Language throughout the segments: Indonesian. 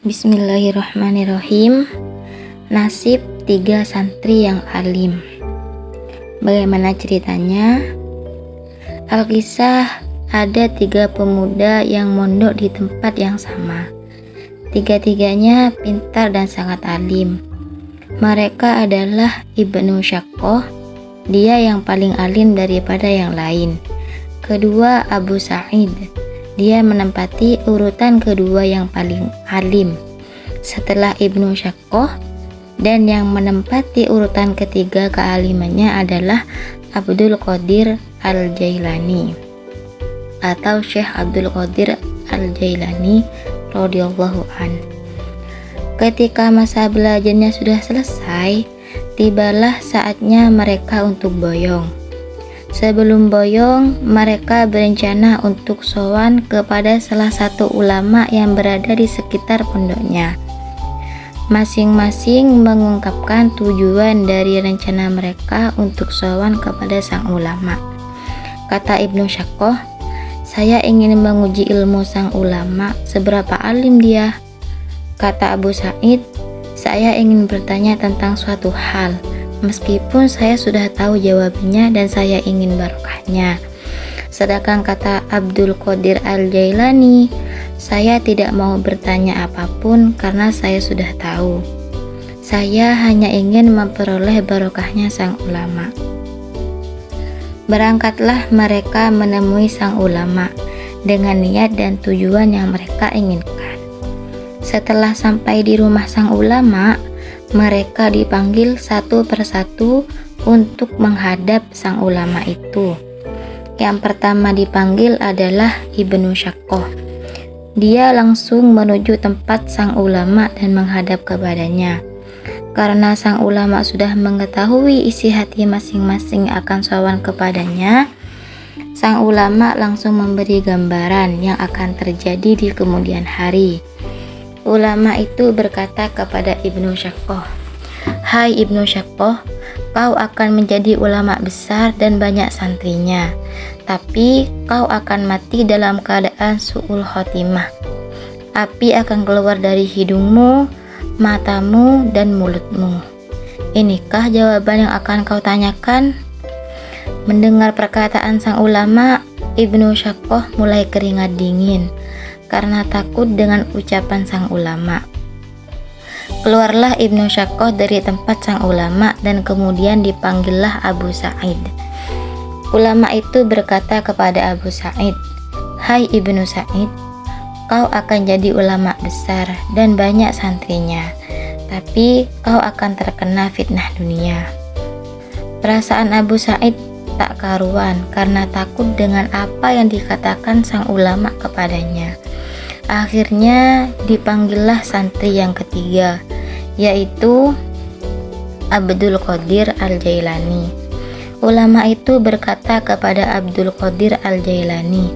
Bismillahirrahmanirrahim. Nasib 3 santri yang alim. Bagaimana ceritanya? Alkisah, ada 3 pemuda yang mondok di tempat yang sama. Tiga-tiganya pintar dan sangat alim. Mereka adalah Ibnu Syaqqah, dia yang paling alim daripada yang lain. Kedua, Abu Sa'id, dia menempati urutan kedua yang paling alim setelah Ibnu Syaqqah, dan yang menempati urutan ketiga kealimannya adalah Abdul Qadir Al-Jailani atau Syekh Abdul Qadir Al-Jailani radhiyallahu an. Ketika masa belajarnya sudah selesai, tibalah saatnya mereka untuk boyong. Sebelum boyong, mereka berencana untuk sowan kepada salah satu ulama yang berada di sekitar pondoknya. Masing-masing mengungkapkan tujuan dari rencana mereka untuk sowan kepada sang ulama. Kata Ibnu Syaqqah, "Saya ingin menguji ilmu sang ulama, seberapa alim dia." Kata Abu Sa'id, "Saya ingin bertanya tentang suatu hal, meskipun saya sudah tahu jawabannya dan saya ingin barokahnya." Sedangkan kata Abdul Qadir Al-Jailani, "Saya tidak mau bertanya apapun karena saya sudah tahu. Saya hanya ingin memperoleh barokahnya sang ulama." Berangkatlah mereka menemui sang ulama dengan niat dan tujuan yang mereka inginkan. Setelah sampai di rumah sang ulama, mereka dipanggil satu persatu untuk menghadap sang ulama itu. Yang pertama dipanggil adalah Ibnu Syaqqah. Dia langsung menuju tempat sang ulama dan menghadap kepadanya. Karena sang ulama sudah mengetahui isi hati masing-masing akan sowan kepadanya, sang ulama langsung memberi gambaran yang akan terjadi di kemudian hari. Ulama itu berkata kepada Ibnu Syaqqah, "Hai Ibnu Syaqqah, kau akan menjadi ulama besar dan banyak santrinya, tapi kau akan mati dalam keadaan su'ul khotimah. Api akan keluar dari hidungmu, matamu, dan mulutmu. Inikah jawaban yang akan kau tanyakan?" Mendengar perkataan sang ulama, Ibnu Syaqqah mulai keringat dingin karena takut dengan ucapan sang ulama. Keluarlah Ibnu Syaqqah dari tempat sang ulama dan kemudian dipanggillah Abu Sa'id. Ulama itu berkata kepada Abu Sa'id, "Hai Ibnu Sa'id, kau akan jadi ulama besar dan banyak santrinya, tapi kau akan terkena fitnah dunia." Perasaan Abu Sa'id tak karuan karena takut dengan apa yang dikatakan sang ulama kepadanya. Akhirnya dipanggillah santri yang ketiga, yaitu Abdul Qadir Al-Jailani. Ulama itu berkata kepada Abdul Qadir Al-Jailani,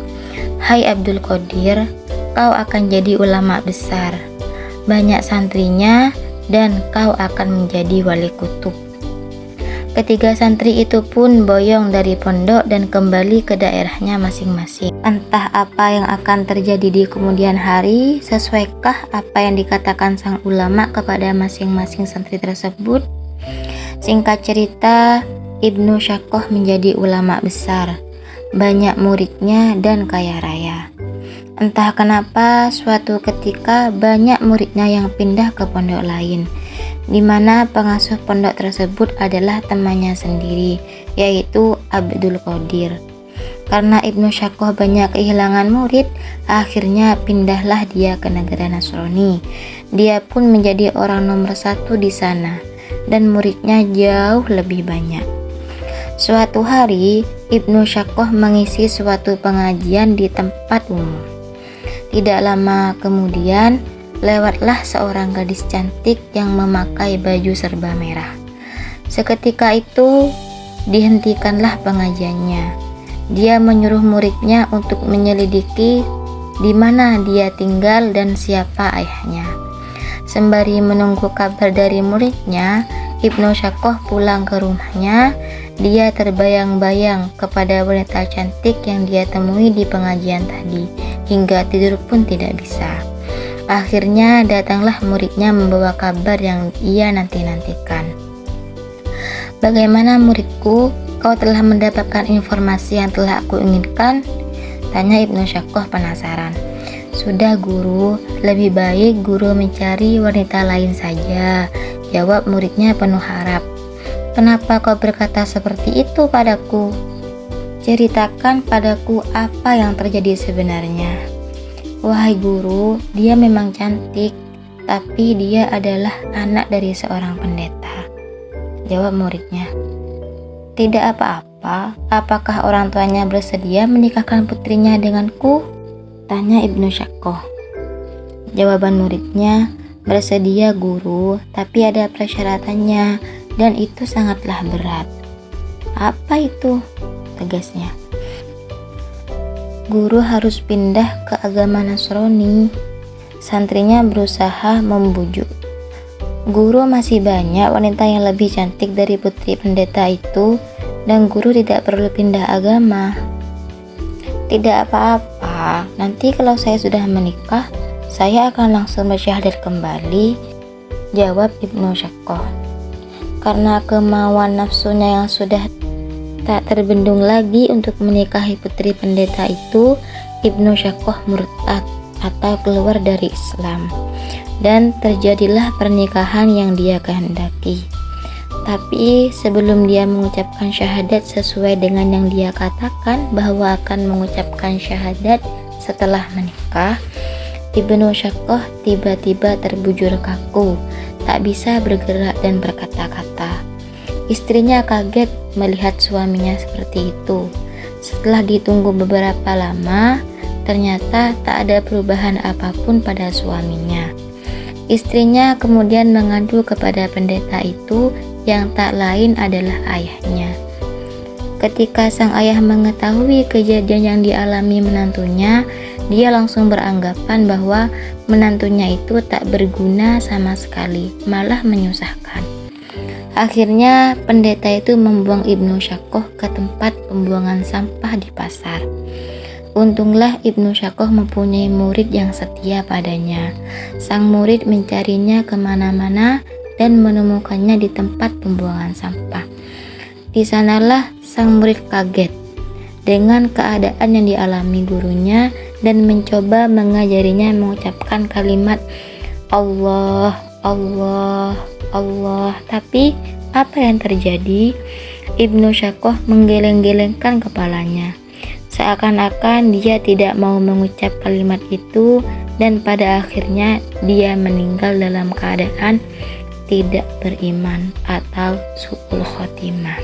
"Hai Abdul Qadir, kau akan jadi ulama besar, banyak santrinya, dan kau akan menjadi wali kutub." Ketiga santri itu pun boyong dari pondok dan kembali ke daerahnya masing-masing. Entah apa yang akan terjadi di kemudian hari, sesuaikah apa yang dikatakan sang ulama kepada masing-masing santri tersebut? Singkat cerita, Ibnu Syaqqah menjadi ulama besar, banyak muridnya dan kaya raya. Entah kenapa suatu ketika banyak muridnya yang pindah ke pondok lain, di mana pengasuh pondok tersebut adalah temannya sendiri, yaitu Abdul Qadir. Karena Ibnu Syaqqah banyak kehilangan murid, akhirnya pindahlah dia ke negara Nasrani. Dia pun menjadi orang nomor 1 di sana, dan muridnya jauh lebih banyak. Suatu hari, Ibnu Syaqqah mengisi suatu pengajian di tempat umum. Tidak lama kemudian, lewatlah seorang gadis cantik yang memakai baju serba merah. Seketika itu, dihentikanlah pengajiannya. Dia menyuruh muridnya untuk menyelidiki di mana dia tinggal dan siapa ayahnya. Sembari menunggu kabar dari muridnya, Ibnu Syaqqah pulang ke rumahnya. Dia terbayang-bayang kepada wanita cantik yang dia temui di pengajian tadi, hingga tidur pun tidak bisa. Akhirnya datanglah muridnya membawa kabar yang ia nanti-nantikan. "Bagaimana muridku, kau telah mendapatkan informasi yang telah aku inginkan?" tanya Ibnu Syaqqah penasaran. "Sudah guru, lebih baik guru mencari wanita lain saja," jawab muridnya penuh harap. "Kenapa kau berkata seperti itu padaku? Ceritakan padaku apa yang terjadi sebenarnya." "Wahai guru, dia memang cantik, tapi dia adalah anak dari seorang pendeta," jawab muridnya. "Tidak apa-apa, apakah orang tuanya bersedia menikahkan putrinya denganku?" tanya Ibnu Syaqqah. Jawaban muridnya, "Bersedia guru, tapi ada persyaratannya, dan itu sangatlah berat." "Apa itu?" tegasnya. "Guru harus pindah ke agama Nasrani." Santrinya berusaha membujuk. "Guru, masih banyak wanita yang lebih cantik dari putri pendeta itu, dan guru tidak perlu pindah agama." "Tidak apa-apa, nanti kalau saya sudah menikah, saya akan langsung bersyahadat kembali," jawab Ibnu Syaqqah. Karena kemauan nafsunya yang sudah tak terbendung lagi untuk menikahi putri pendeta itu, Ibnu Syaqqah murtad atau keluar dari Islam, dan terjadilah pernikahan yang dia kehendaki. Tapi sebelum dia mengucapkan syahadat sesuai dengan yang dia katakan bahwa akan mengucapkan syahadat setelah menikah, Ibnu Syaqqah tiba-tiba terbujur kaku, tak bisa bergerak dan berkata-kata. Istrinya kaget melihat suaminya seperti itu. Setelah ditunggu beberapa lama, ternyata tak ada perubahan apapun pada suaminya. Istrinya kemudian mengadu kepada pendeta itu yang tak lain adalah ayahnya. Ketika sang ayah mengetahui kejadian yang dialami menantunya, dia langsung beranggapan bahwa menantunya itu tak berguna sama sekali, malah menyusahkan. Akhirnya pendeta itu membuang Ibnu Syaqqah ke tempat pembuangan sampah di pasar. Untunglah Ibnu Syaqqah mempunyai murid yang setia padanya. Sang murid mencarinya kemana-mana dan menemukannya di tempat pembuangan sampah. Di sanalah sang murid kaget dengan keadaan yang dialami gurunya dan mencoba mengajarinya mengucapkan kalimat Allah, Allah, Allah. Tapi apa yang terjadi? Ibnu Syaqqah menggeleng-gelengkan kepalanya, seakan-akan dia tidak mau mengucap kalimat itu, dan pada akhirnya dia meninggal dalam keadaan tidak beriman atau su'ul khotimah.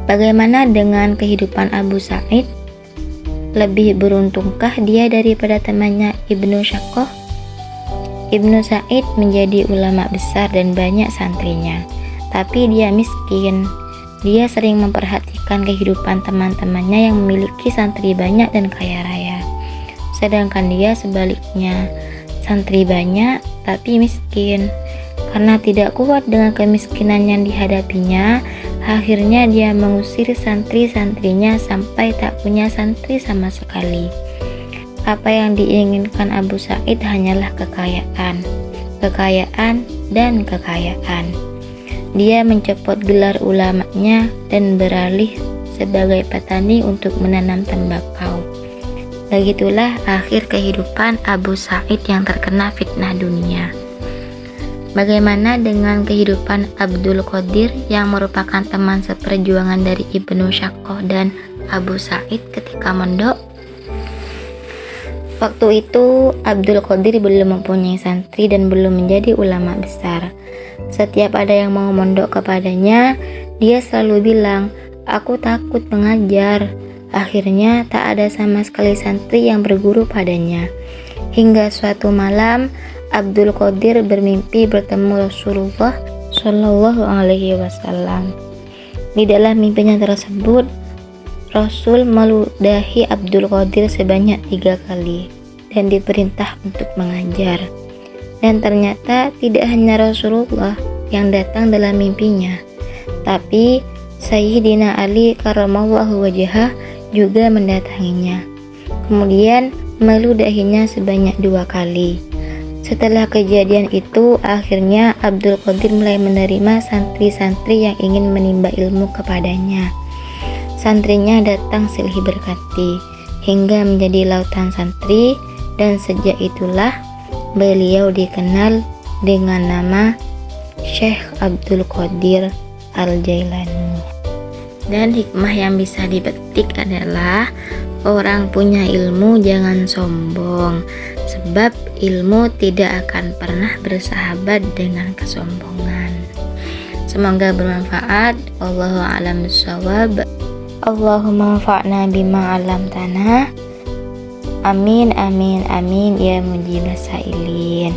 Bagaimana dengan kehidupan Abu Sa'id? Lebih beruntungkah dia daripada temannya Ibnu Syaqqah? Ibnu Sa'id menjadi ulama besar dan banyak santrinya, tapi dia miskin. Dia sering memperhatikan kehidupan teman-temannya yang memiliki santri banyak dan kaya raya. Sedangkan dia sebaliknya, santri banyak tapi miskin. Karena tidak kuat dengan kemiskinan yang dihadapinya, akhirnya dia mengusir santri-santrinya sampai tak punya santri sama sekali. Apa yang diinginkan Abu Sa'id hanyalah kekayaan, kekayaan, dan kekayaan. Dia mencopot gelar ulamanya dan beralih sebagai petani untuk menanam tembakau. Begitulah akhir kehidupan Abu Sa'id yang terkena fitnah dunia. Bagaimana dengan kehidupan Abdul Qadir yang merupakan teman seperjuangan dari Ibnu Syaqqah dan Abu Sa'id ketika mondok? Waktu itu Abdul Qadir belum mempunyai santri dan belum menjadi ulama besar. Setiap ada yang mau mondok kepadanya, dia selalu bilang, "Aku takut mengajar." Akhirnya tak ada sama sekali santri yang berguru padanya. Hingga suatu malam Abdul Qadir bermimpi bertemu Rasulullah Shallallahu Alaihi Wasallam. Di dalam mimpinya tersebut, Rasul meludahi Abdul Qadir sebanyak 3 kali dan diperintah untuk mengajar. Dan ternyata tidak hanya Rasulullah yang datang dalam mimpinya, tapi Sayyidina Ali karramallahu wajhah juga mendatanginya. Kemudian meludahinya sebanyak 2 kali. Setelah kejadian itu, akhirnya Abdul Qadir mulai menerima santri-santri yang ingin menimba ilmu kepadanya. Santrinya datang silih berganti hingga menjadi lautan santri, dan sejak itulah beliau dikenal dengan nama Syekh Abdul Qadir Al-Jailani. Dan hikmah yang bisa dipetik adalah orang punya ilmu jangan sombong, sebab ilmu tidak akan pernah bersahabat dengan kesombongan. Semoga bermanfaat. Wallahu a'lam bishawab. Allahumma anfa'na bima 'allamtana. Amin amin amin ya mujibas sailin.